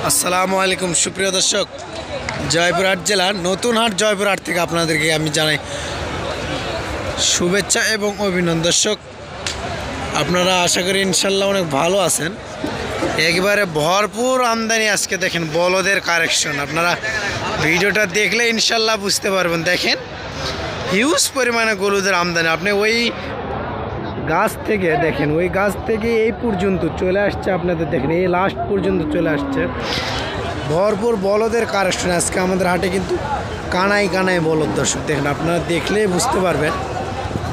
আসসালামু আলাইকুম সুপ্রিয় দর্শক, জয়পুরহাট জেলার নতুন হাট জয়পুরহাট থেকে আপনাদেরকে আমি জানাই শুভেচ্ছা এবং অভিনন্দন। দর্শক, আপনারা আশা করি ইনশাল্লাহ অনেক ভালো আছেন। একবারে ভরপুর আমদানি আজকে দেখেন, বলদের কালেকশন। আপনারা ভিডিওটা দেখলে ইনশাল্লাহ বুঝতে পারবেন। দেখেন হিউজ পরিমাণে গরুদের আমদানি। আপনি ওই গাছ থেকে দেখেন, ওই গাছ থেকে এই পর্যন্ত চলে আসছে, আপনাদের দেখেন এই লাস্ট পর্যন্ত চলে আসছে ভরপুর বলদের কালেকশন আজকে আমাদের হাটে। কিন্তু কানায় কানায় বলদ। দর্শক দেখেন, আপনারা দেখলেই বুঝতে পারবেন।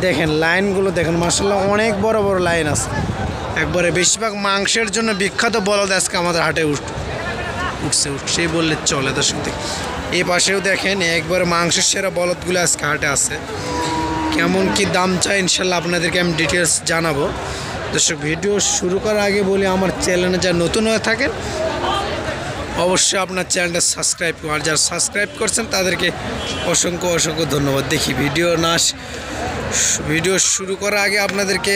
দেখেন লাইনগুলো দেখেন, মাশাআল্লাহ অনেক বড় বড় লাইন আছে। একবারে বেশিরভাগ মাংসের জন্য বিখ্যাত বলদ আজকে আমাদের হাটে উঠছেই বললে চলে। দর্শক দেখেন এই পাশেও দেখেন একবারে মাংসের সেরা বলদগুলো আজকে হাটে আছে। কেমন কি দাম চাই ইনশাল্লাহ আপনাদেরকে আমি ডিটেলস জানাবো। দর্শক, ভিডিও শুরু করার আগে বলি, আমার চ্যানেলে যারা নতুন হয়ে থাকেন অবশ্যই আপনার চ্যানেলটা সাবস্ক্রাইব করুন। আর যারা সাবস্ক্রাইব করছেন তাদেরকে অসংখ্য অসংখ্য ধন্যবাদ। দেখি ভিডিও শুরু করার আগে আপনাদেরকে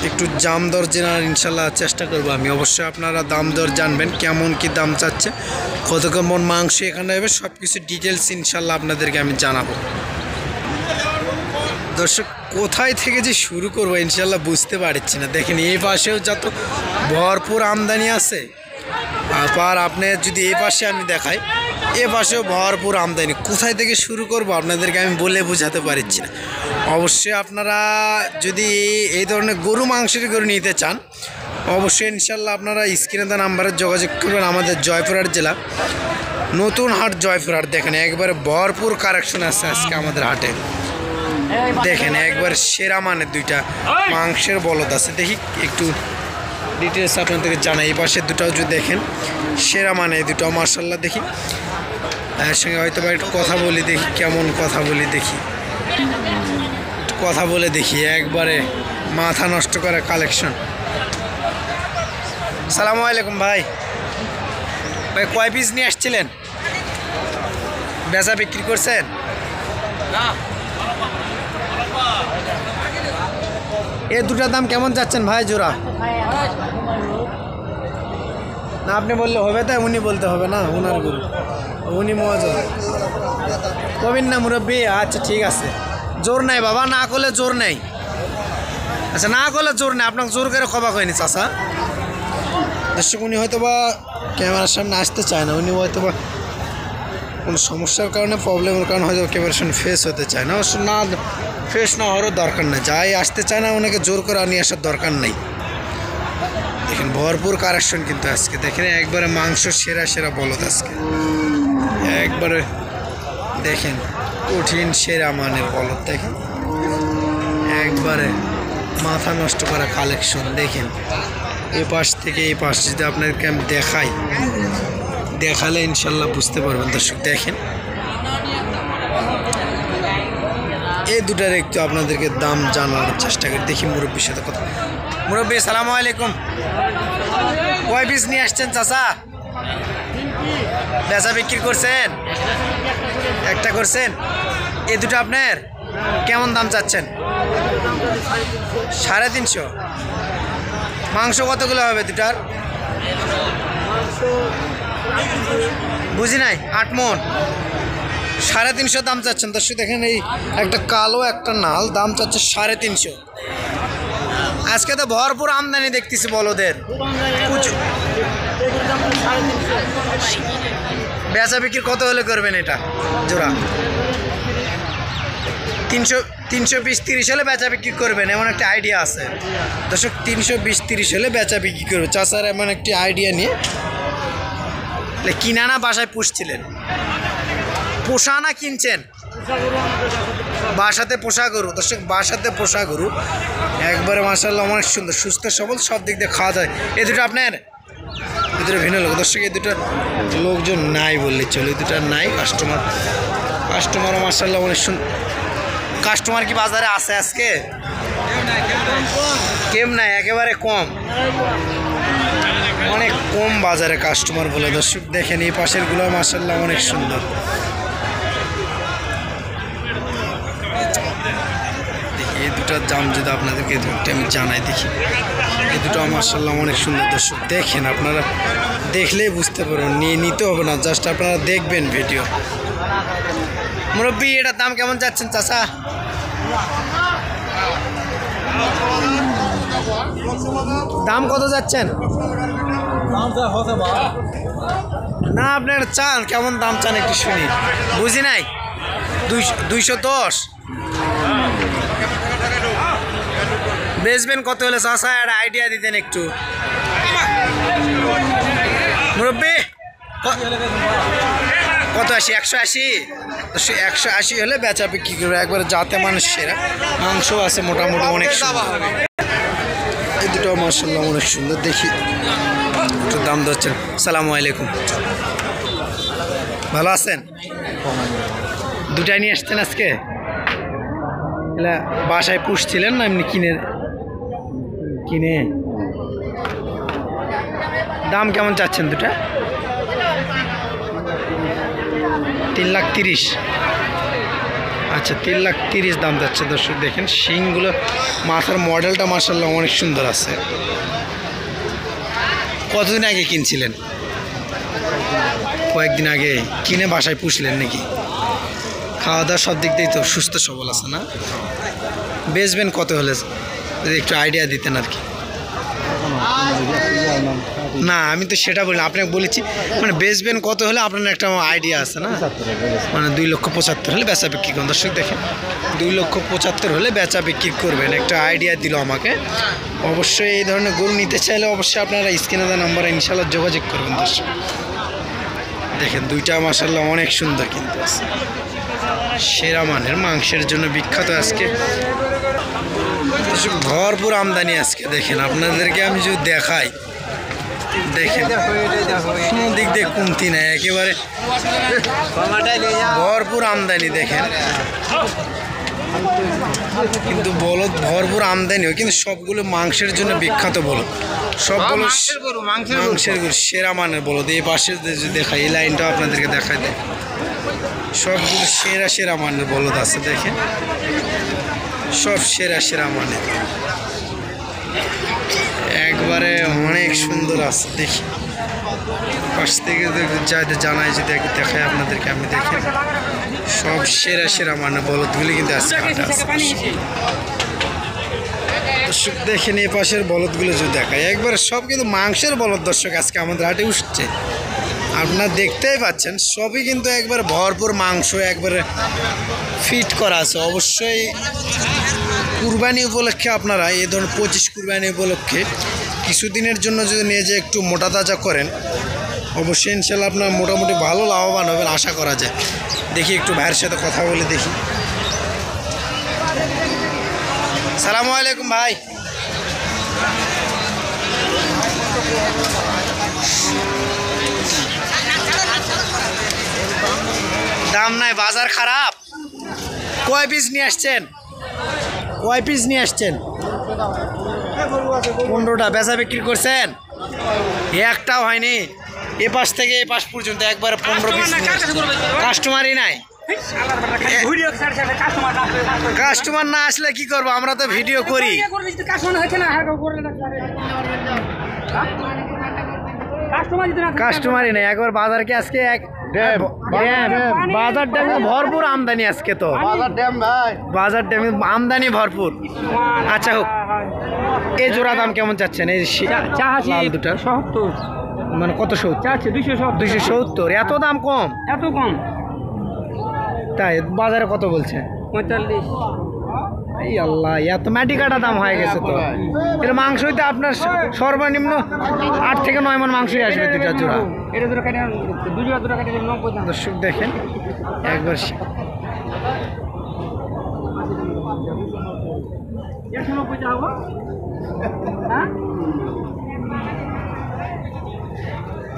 একটু দাম দর জানার ইনশাল্লাহ চেষ্টা করব আমি। অবশ্যই আপনারা দাম দর জানবেন, কেমন কি দাম চাচ্ছে, কত কেমন মাংস এখানে হবে, সব কিছু ডিটেলস ইনশাল্লাহ আপনাদেরকে আমি জানাবো। দর্শক, কোথায় থেকে যে শুরু করবো ইনশাল্লাহ বুঝতে পারছি না। দেখেন এই পাশেও যত ভরপুর আমদানি আছে। আবার আপনি যদি এই পাশে আমি দেখাই, এ পাশেও ভরপুর আমদানি। কোথায় থেকে শুরু করব আপনাদেরকে আমি বলে বোঝাতে পারছি না। অবশ্যই আপনারা যদি এই ধরনের গরু মাংসের গরু নিতে চান, অবশ্যই ইনশাল্লাহ আপনারা স্ক্রিনে দেওয়া নাম্বারে যোগাযোগ করবেন। আমাদের জয়পুরহাট জেলা নতুন হাট জয়পুরহাট। দেখেন একবারে ভরপুর কালেকশন আছে আজকে আমাদের হাটে। দেখেন একবার সেরা মানে দুইটা মাংসের বলদ আছে। দেখি একটু ডিটেলস আপনাদেরকে জানাই। এই পাশে দুটাও যদি দেখেন সেরা মানে এই দুটাও মার্শাল্লাহ। দেখি এর সঙ্গে হয়তো বা একটু কথা বলি, দেখি কেমন কথা বলি, দেখি কথা বলে দেখি। একবারে মাথা নষ্ট করা কালেকশন। সালামু আলাইকুম ভাই কয় পিস নিয়ে আসছিলেন? বেচা বিক্রি করছেন? এ দুটার দাম কেমন যাচ্ছেন ভাই জোড়া? না আপনি বললে হবে, তাই উনি বলতে হবে না, ওনার গরু, উনি মজা কবেন না মুরব্বী। আচ্ছা ঠিক আছে, জোর নাই বাবা, না করলে জোর নেই। আচ্ছা না করলে জোর নেই, আপনাকে জোর করে খবা হয়নি চাষা। দর্শক, উনি হয়তো বা ক্যামেরার সামনে আসতে চায় না, উনি হয়তো বা কোনো সমস্যার কারণে, প্রবলেমের কারণে হয়তো ক্যামেরার সামনে ফেস হতে চায় না। অবশ্য না ফেস না হওয়ারও দরকার নেই, যাই আসতে চায় না ওনাকে জোর করে নিয়ে আসার দরকার নেই। দেখেন ভরপুর কালেকশন কিন্তু আজকে। দেখেন একবারে মাংস সেরা সেরা বলদ আজকে। একবারে দেখেন কঠিন সেরা মানের বলদ। দেখেন একবারে মাথা নষ্ট করা কালেকশন। দেখেন এ পাশ থেকে এই পাশ যদি আপনাদেরকে আমি দেখালে ইনশাল্লাহ বুঝতে পারবেন। দর্শক দেখেন এই দুটার একটু আপনাদেরকে দাম জানার চেষ্টা করি। দেখি মুরব্বীর সাথে কথা। মুরব্বী সালামু আলাইকুম, কয় পিস নিয়ে আসছেন চাচা? বেচা বিক্রি করছেন? একটা করছেন। এই দুটো আপনার কেমন দাম চাচ্ছেন? 350। মাংস কতগুলো হবে দুটার? বুঝি নাই, 8 মণ। 350 দাম চাচ্ছেন। দর্শক দেখেন এই একটা কালো একটা নাল, দাম চাচ্ছে 350। আজকে তো ভরপুর আমদানি দেখতেছি বলদের। বেচা বিক্রি কত হলে করবেন এটা জোড়া? 320-30 হলে বেচা বিক্রি করবেন, এমন একটা আইডিয়া আছে। দর্শক 320-30 হলে বেচা বিক্রি করবে চাচার এমন একটি আইডিয়া নিয়ে। কিনা না বাসায় পুষছিলেন? পোষা না কিনছেন? বাসাতে পোষা গরু। দর্শক বাসাতে পোষা গরু একবারে মাশাআল্লাহ অনেক সুন্দর, সুস্থ সবল, সব দিক দিয়ে খাওয়া যায়। এই দুটো আপনার? এই দুটো ভিন্ন লোক। দর্শক এই দুটো লোকজন নাই বললে চলে, এই দুটো নাই। কাস্টমারও মাশাআল্লাহ অনেক সুন্দর। কাস্টমার কি বাজারে আছে আজকে? কেম নাই, একেবারে কম, অনেক কম বাজারে কাস্টমার বলে। দর্শক দেখেন এই পাশের গুলো মাশাআল্লাহ অনেক সুন্দর। দেখি এই দুটো দুটার দাম যদি আপনাদেরকে এই দুটো আমি জানাই দেখি। এই দুটো মাশাআল্লাহ অনেক সুন্দর দর্শক, দেখেন আপনারা দেখলেই বুঝতে পারবেন, নিয়ে নিতে হবে না, জাস্ট আপনারা দেখবেন ভিডিও। মুরব্বী এটার দাম কেমন যাচ্ছেন চাচা? দাম কত যাচ্ছেন? না আপনার চান কেমন দাম চান একটু শুনি, বুঝি নাই। 210 বেচবেন কত হলে চাচা? একটা আইডিয়া দিতেন একটু মুরব্বী। কত 80? 180? 180 হলে বেচা বিক্রি করবে একবারে, যাতে মানুষ সেরা। মাংস আছে মোটামুটি অনেক সুন্দর, এই দুটো মাশাআল্লাহ অনেক সুন্দর। দেখি একটু দাম ধরছেন। আসসালামু আলাইকুম, ভালো আছেন? দুটাই নিয়ে আসছেন আজকে? এলা বাসায় পুষছিলেন না এমনি কিনে? দাম কেমন চাচ্ছেন দুটা? 3,30,000। আচ্ছা 3,30,000 দাম যাচ্ছে দর্শক। দেখেন শিংগুলো, মাথার মডেলটা মাশাআল্লাহ অনেক সুন্দর আছে। কতদিন আগে কিনছিলেন? কয়েকদিন আগে কিনে বাসায় পুষলেন নাকি? খাওয়া দাওয়া সব দিক দিয়েই তো সুস্থ সবল আছে না? বেচবেন কত হলে যদি একটু আইডিয়া দিতেন আর কি। না আমি তো সেটা বলি, আপনাকে বলেছি মানে বেচবেন কত হলে আপনার একটা আইডিয়া আছে না? মানে 2,75,000 হলে বেচা বিক্রি করুন। দর্শক দেখেন 2,75,000 হলে বেচা বিক্রি করবেন, একটা আইডিয়া দিল আমাকে। অবশ্যই এই ধরনের গরু নিতে চাইলে অবশ্যই আপনারা স্ক্রিনে দেওয়া নাম্বারে ইনশাল্লাহ যোগাযোগ করবেন। দর্শক দেখেন দুইটা মাশাআল্লাহ অনেক সুন্দর কিন্তু আছে, সেরা মানের, মাংসের জন্য বিখ্যাত। আজকে ভরপুর আমদানি আজকে। দেখেন আপনাদেরকে আমি যদি দেখাই, দেখেন কোনো দিক দিয়ে কমতি নাই, একেবারে ভরপুর আমদানি। দেখেন কিন্তু বলদ ভরপুর আমদানিও, কিন্তু সবগুলো মাংসের জন্য বিখ্যাত বলদ, সবগুলো মাংসের গরু, সেরা মানের বলদ। এই পাশে যদি দেখাই, এই লাইনটাও আপনাদেরকে দেখাই দেয়, সবগুলো সেরা মানের বলদ আছে। দেখেন সব সেরা মানের, একবারে অনেক সুন্দর আছে। দেখি পাশ থেকে যাইতে জানাই, যদি দেখাই আপনাদেরকে আমি। দেখেন সব সেরা মানের বলদগুলি কিন্তু আজকে হাটে আছে। দর্শক দেখেন এই পাশের বলদগুলো যদি দেখায়, একবারে সব কিন্তু মাংসের বলদ দর্শক আজকে আমাদের হাটে উঠছে। আপনারা দেখতেই পাচ্ছেন সবই কিন্তু একবার ভরপুর মাংস, একবারে ফিট করা আছে। অবশ্যই কুরবানি উপলক্ষে আপনারা এই ধরনের 25 কুরবানি উপলক্ষে কিছুদিনের জন্য যদি নিয়ে যে একটু মোটা তাজা করেন, অবশ্যই ইনশাল্লাহ আপনার মোটামুটি ভালো লাভবান হবেন আশা করা যায়। দেখি একটু ভাইয়ের সাথে কথা বলে দেখি। সালামু আলাইকুম ভাই। দাম নাই, বাজার খারাপ। কয় পিস নিয়ে আসছেন? 15টা বেচা বিক্রি করছেন? একটাও হয়নি? এ পাশ থেকে এ পাশ পর্যন্ত একবারে 15 পিস। কাস্টমারই নাই? কাস্টমার না আসলে কি করবো, আমরা তো ভিডিও করি। কাস্টমারই নেই, একবার বাজারকে আজকে বাজার ড্যামে ভরপুর আমদানি আজকে, তো বাজার ড্যামে আমদানি ভরপুর। আচ্ছা হোক, এই জোড়া দাম কেমন চাচ্ছেন? এই দুটা 70, মানে কত 270? এত দাম কম? এত কম তাই বাজারে কত বলছে? 45। এই আল্লাহ, এত মাটি কাটা দাম হয়ে গেছে তো। এর মাংস হইতে আপনার সর্বনিম্ন 8 থেকে 9 মণ মাংসই আসবে দুটা জোড়া। দর্শক দেখেন একবার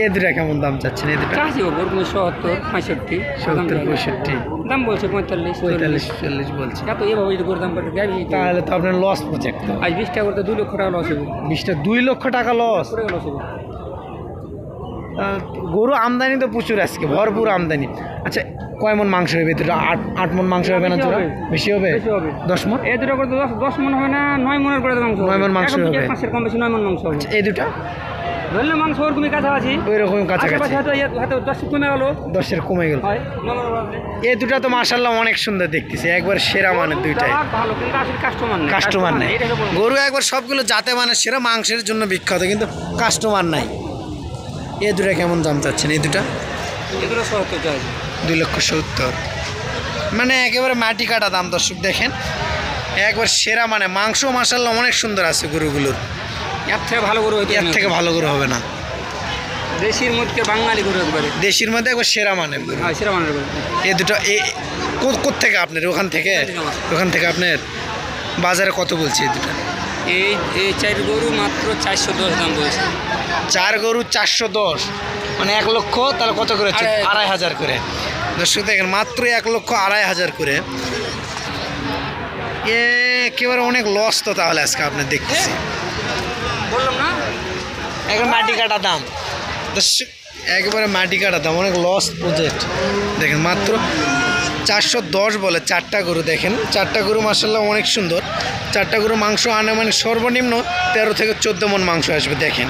এ দুটা কেমন দাম চাচ্ছেন? এই দুটা 70, 65, 65 দাম বলছে 45, 40 বলছে। এত এভাবে যদি করে দাম করে তাহলে তো আপনার লস প্রজেক্ট। আজ 20 টাকা করতে 2 লক্ষ টাকা লস হবে। 2 লক্ষ টাকা লস? গরু আমদানি তো প্রচুর আজকে, ভরপুর আমদানি। আচ্ছা, কয় মন মাংস হবে দুটো? 8 মন মাংস হবে না জোড়া? বেশি হবে? 10 মন? এই দুটো করে 10 মন হবে না, 9 মনের করে মাংস 9 মন মাংস হবে। 1 মাসের কম বেশি 9 মন মাংস হবে। এই দুটা ধরলে মাংস ওরকমই কাছাকাছি, ওই রকম কাছাকাছি, হয়তো 10 কমে গেল, 10-এর কমে গেল। হয় 9 মনের হবে। এই দুটা তো মাশাআল্লাহ অনেক সুন্দর দেখতেছি, একবার সেরা মানের দুইটাই। ভালো, কিন্তু আসলে কাস্টমার কাস্টমার নাই। এটাকে বলবো। গরু একবার সবগুলো জাতে মানে সেরা, মাংসের জন্য বিখ্যাত, কিন্তু কাস্টমার নাই। এই দুটা কেমন দাম চাচ্ছেন? এই দুটা এগুলো 70 চাই, 2,70,000, মানে একেবারে মাটি কাটা দাম। দর্শক দেখেন, একবার সেরা মানে মাংস মাশাআল্লাহ অনেক সুন্দর আছে গরুগুলোর। এর থেকে ভালো গরু হইতে এর থেকে ভালো গরু হবে না। দেশির মধ্যে বাঙালি গরু একবারে, দেশির মধ্যে একবার সেরা মানের গরু। হ্যাঁ সেরা মানের গরু। এই দুটো কোত্থেকে আপনার? ওখান থেকে? ওখান থেকে আপনার বাজারে কত বলছে এই দুটো? এই 4 গরু মাত্র 410 দাম বলছে। 4 গরু 410, মানে 1 লক্ষ, তাহলে কত করে? 2,500 করে। দর্শক দেখেন, মাত্র 1,02,500 করে। একেবারে অনেক লস তো তাহলে আজকে আপনার দেখতেছি। বললাম না একবার মাটি কাটা দাম। দর্শক একেবারে মাটি কাটা দাম, অনেক লস প্রজেক্ট। দেখেন মাত্র 410 বলে 4টা গরু। দেখেন 4টা গরু মাশাআল্লাহ অনেক সুন্দর। 4টা গরু মাংস আনুমানিক সর্বনিম্ন 13 থেকে 14 মন মাংস আসবে। দেখেন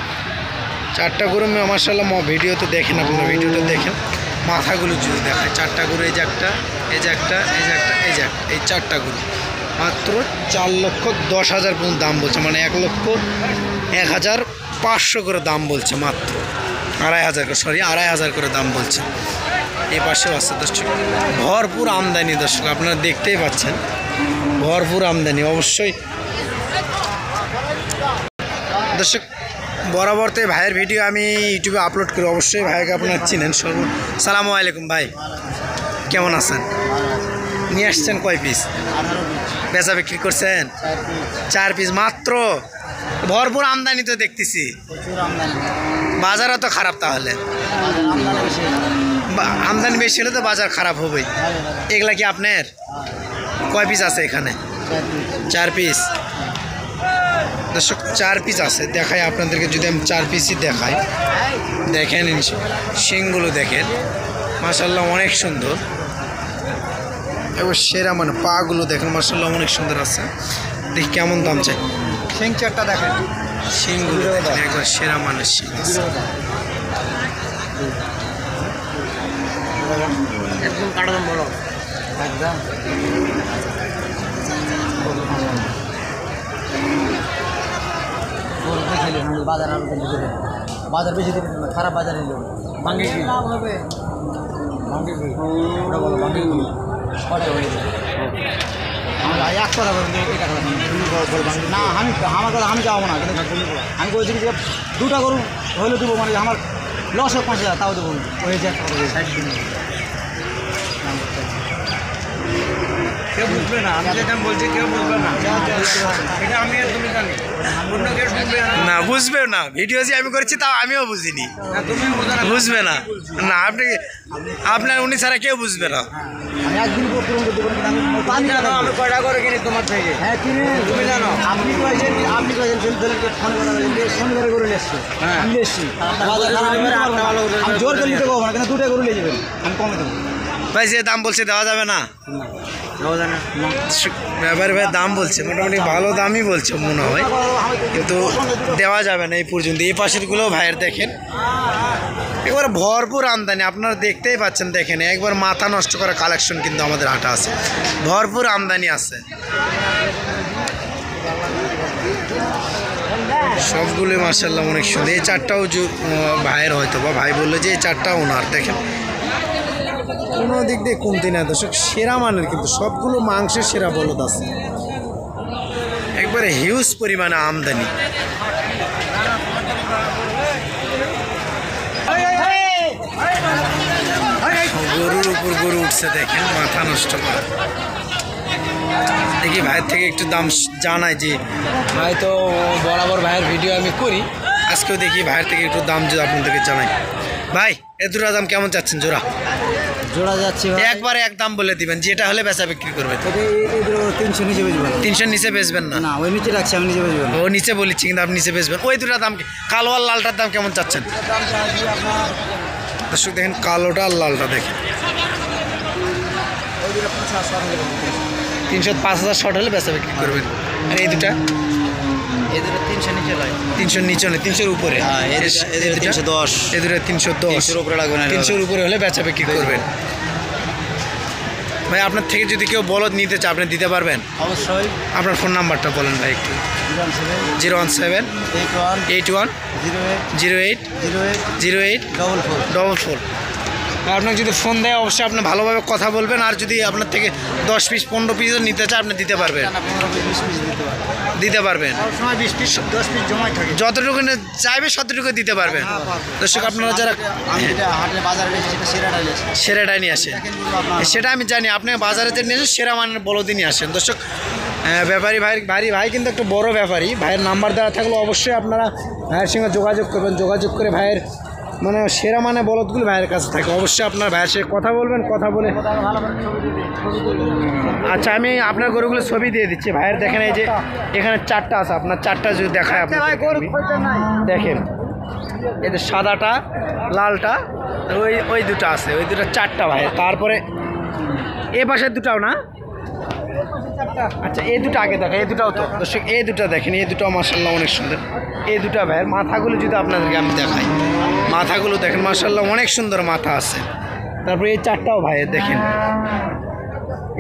4টা গরু মাশাআল্লাহ, ভিডিওতে দেখেন, আপনারা ভিডিওটা দেখেন, মাথাগুলো যদি দেখায়। 4টা গরু, এই যে একটা, এই যে একটা, এই যে একটা, এই যে একটা, এই 4টা গরু মাত্র 4,10,000 পর্যন্ত দাম বলছে, মানে 1,01,500 করে দাম বলছে, মাত্র 2,500 করে, সরি 2,500 করে দাম বলছে। এই পাশেও আছে দর্শক, ভরপুর আমদানি। দর্শক আপনারা দেখতেই পাচ্ছেন, ভরপুর আমদানি। অবশ্যই দর্শক বরাবর তো ভাইয়ের ভিডিও আমি ইউটিউবে আপলোড করি, অবশ্যই ভাইকে আপনারা চিনেন। সালামু আলাইকুম ভাই, কেমন আছেন? নিয়ে আসছেন কয় পিস? বেচা বিক্রি করছেন? 4 পিস মাত্র। ভরপুর আমদানি তো দেখতেছি, বাজারও তো খারাপ। তাহলে আমদানি বেশি হলে তো বাজার খারাপ হবেই। এগুলা কি আপনার? কয় পিস আছে এখানে? 4 পিস। দর্শক 4 পিস আছে, দেখাই আপনাদেরকে। যদি আমি 4 পিসই দেখাই, দেখেন শিংগুলো দেখেন মাশাআল্লাহ অনেক সুন্দর, এবার সেরা মানে পাগুলো দেখেন মাশাআল্লাহ অনেক সুন্দর আছে। দেখি কেমন দাম চাই। শিং 4টা দেখেন, শিংগুলো দেখেন একবার সেরা মানের শিং আছে। একদম কাটা দাম বলো, একদম বাজার আরো বাজার বেশি দেবেন না, খারাপ বাজার নিল ভাঙ্গে কি হবে? ভাঙ্গে কি ওটা বলো, ভাঙ্গে কি কটা হয়ে যাবে? আমরা 100 টাকা না, আমি আমার কথা আমি যাবো না, কিন্তু আমি বলছি যে 2টা গরু হইলে দেবো, মানে আমার লস হোক 5,000 তাও দেবো। ওই যে কেউ বুঝবে না, আমি যেটা বলছি কেউ বুঝবে না, এটা আমি আর তুমি জানি, অন্য কেউ শুনবে না, বুঝবে না। ভিডিও যে আমি করেছি তাও আমিও বুঝিনি, বুঝবে না। না আপনি, আপনার উনি ছাড়া কেউ বুঝবে না। আমি একদিন আমি কয়টা করে কিনি তোমার থেকে? হ্যাঁ কিনে, তুমি জানো। আপনি শনিবারে গরু এসছি, আমি এসছি জোর করে নিতে পারবো না, কিন্তু 2টা গরু নিয়ে যাবেন, আমি কমে দেবো। ভাই যে দাম বলছে দেওয়া যাবে না? ব্যাপারে ভাই দাম বলছে, মোটামুটি ভালো দামই বলছে মনে হয়, কিন্তু দেওয়া যাবে না এই পর্যন্ত। এই পাশেরগুলো ভাইয়ের দেখেন একবার ভরপুর আমদানি, আপনারা দেখতেই পাচ্ছেন। দেখেন একবার মাথা নষ্ট করা কালেকশন কিন্তু আমাদের হাটে আছে, ভরপুর আমদানি আছে। সবগুলোই মাশাআল্লাহ অনেক সুন্দর। এই 4টাও ভাইয়ের হয়তো, বা ভাই বললো যে এই 4টাও ওনার। দেখেন কোনো দিক দিয়ে কমতি না দর্শক, সেরা মানের, কিন্তু সবগুলো মাংসের সেরা বলদ আছে, একবারে হিউজ পরিমাণে আমদানি। গরুর উপর গরু উঠছে, দেখেন মাথা নষ্ট করে। দেখি ভাইয়ের থেকে একটু দাম জানাই, যে ভাই তো বরাবর ভাইয়ের ভিডিও আমি করি, আজকেও দেখি ভাইয়ের থেকে একটু দাম যদি আপনাদেরকে জানাই। ভাই এ 2টা দাম কেমন চাচ্ছেন জোড়া? জোড়া যাচ্ছে একবারে এক দাম বলে দিবেন, যেটা হলে বেচা বিক্রি করবেন। 300 নিচে বেচবেন 300 নিচে বেচবেন না? না, ওই নিচে রাখছি, আমি নিচে বেচবেন। ও নিচে বলেছি, কিন্তু আপনি নিচে বেচবেন। ওই দুটার দাম কি, কালো আর লালটার দাম কেমন চাচ্ছেন? দর্শক দেখেন কালোটা আর লালটা দেখেন, 305,000 শর্ট হলে বেচা বিক্রি করবেন। আর এই দুটা? এই দুটো 300 নিচে লয়। 300 নিচে নয়, 300 উপরে। হ্যাঁ, এই দুটো 310। এই দুটো 310। 300 উপরে লাগবে না। 300 উপরে হলে বেচা বিক্রি করবেন। ভাই আপনার থেকে যদি কেউ বলদ নিতে চায় আপনি দিতে পারবেন? অবশ্যই। আপনার ফোন নাম্বারটা বলেন ভাই একটু। 017 81 08 08 44। আপনাকে যদি ফোন দেয় অবশ্যই আপনি ভালোভাবে কথা বলবেন, আর যদি আপনার থেকে 10 পিস 15 পিসও নিতে চায় আপনি দিতে পারবেন। দিতে পারবেন, সময় 20 পিস 10 পিস জমাই থাকে। যতটুকু চাইবে ততটুকু দিতে পারবেন। দর্শক আপনারা যারা আমি যেটা হাটে বাজারে বেশি সেটা সেরাটা লেছি। সেরাটাই নিয়ে আসেন, সেটা আমি জানি। আপনি বাজারে যে নিয়ে আসেন সেরা মানের বলদই নিয়ে আসেন। দর্শক ব্যাপারী ভাই কিন্তু একটা বড় ব্যাপারী। ভাইয়ের নাম্বার দেওয়া থাকলে অবশ্যই আপনারা ভাইয়ের সঙ্গে যোগাযোগ করবেন। যোগাযোগ করে ভাইয়ের মানে সেরা মানে বলদগুলো ভাইয়ের কাছে থাকে। অবশ্যই আপনার ভাইয়ের সাথে কথা বলবেন, কথা বলে। আচ্ছা, আমি আপনার গরুগুলো ছবি দিয়ে দিচ্ছি। ভাইয়ের দেখেন এই যে এখানে 4টা আছে, আপনার 4টা যদি দেখায় আপনি দেখেন। এই যে সাদাটা, লালটা, ওই দুটো আছে, ওই দুটো 4টা ভাই। তারপরে এ পাশের দুটাও না? আচ্ছা, এই দুটো আগে দেখেন, এই দুটাও তো দর্শক, এই দুটো দেখেন, এই দুটো মাশাআল্লাহ অনেক সুন্দর। এই দুটো ভাইয়ের মাথাগুলো যদি আপনাদেরকে আমি দেখাই, মাথাগুলো দেখেন মাশাআল্লাহ অনেক সুন্দর মাথা আছে। তারপরে এই 4টাও ভাইয়ের দেখেন,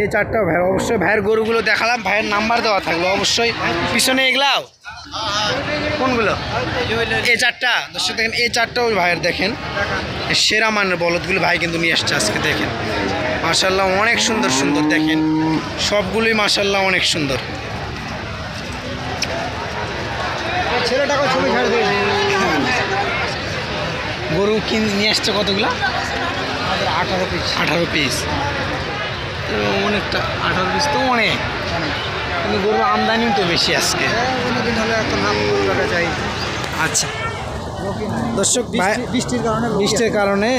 এই 4টাও ভাইয়ের। অবশ্যই ভাইয়ের গরুগুলো দেখালাম, ভাইয়ের নাম্বার দেওয়া থাকলো অবশ্যই। পিছনে এগুলাও কোনগুলো? এই 4টা দর্শক দেখেন, এই 4টাও ভাইয়ের দেখেন সেরা মানের বলদগুলো ভাই কিন্তু নিয়ে আসছে আজকে। দেখেন মাশাআল্লাহ অনেক সুন্দর সুন্দর, দেখেন সবগুলোই মাশাআল্লাহ অনেক সুন্দর। ছেলেটাকে ছবি ছাড় দিয়ে গরু নিয়ে আসছে কতগুলো? 18 পিস। 18 পিস, অনেকটা। 18 পিস তো অনেক, কিন্তু গরু আমদানিও তো বেশি আজকে। অনেকদিন হলে একটা নাম টাকা চাই। আচ্ছা দর্শক, বৃষ্টির কারণে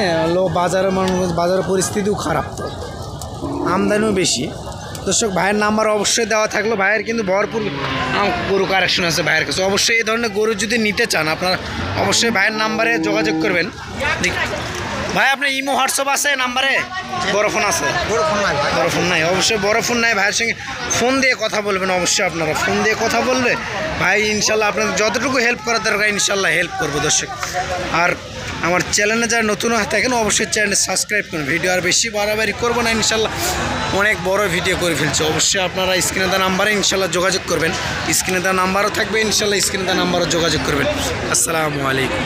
বাজারের পরিস্থিতিও খারাপ, তো আমদানিও বেশি। দর্শক ভাইয়ের নাম্বার অবশ্যই দেওয়া থাকলো। ভাইয়ের কিন্তু ভরপুর গরু কালেকশন আছে ভাইয়ের কাছে। অবশ্যই এই ধরনের গরু যদি নিতে চান আপনারা অবশ্যই ভাইয়ের নাম্বারে যোগাযোগ করবেন। ভাই আপনার ইমো হোয়াটসঅ্যাপ আছে নাম্বারে? বড় ফোন আছে? বড় ফোন নাই, অবশ্যই বড় ফোন নাই। ভাইয়ের সঙ্গে ফোন দিয়ে কথা বলবেন। অবশ্যই আপনারা ফোন দিয়ে কথা বললে ভাই ইনশাল্লাহ আপনাদের যতটুকু হেল্প করার দরকার ইনশাল্লাহ হেল্প করবো। দর্শক আর আমার চ্যানেলে যারা নতুন হয়ে থাকেন অবশ্যই চ্যানেলে সাবস্ক্রাইব করুন। ভিডিও আর বেশি বাড়াবাড়ি করবো না, ইনশাল্লাহ অনেক বড় ভিডিও করে ফেলছে। অবশ্যই আপনারা স্ক্রিনে দেওয়া নাম্বারে ইনশাল্লাহ যোগাযোগ করবেন। স্ক্রিনে দেওয়া নাম্বারও থাকবে, ইনশাল্লাহ স্ক্রিনে দেওয়া নাম্বারও যোগাযোগ করবেন। আসসালামু আলাইকুম।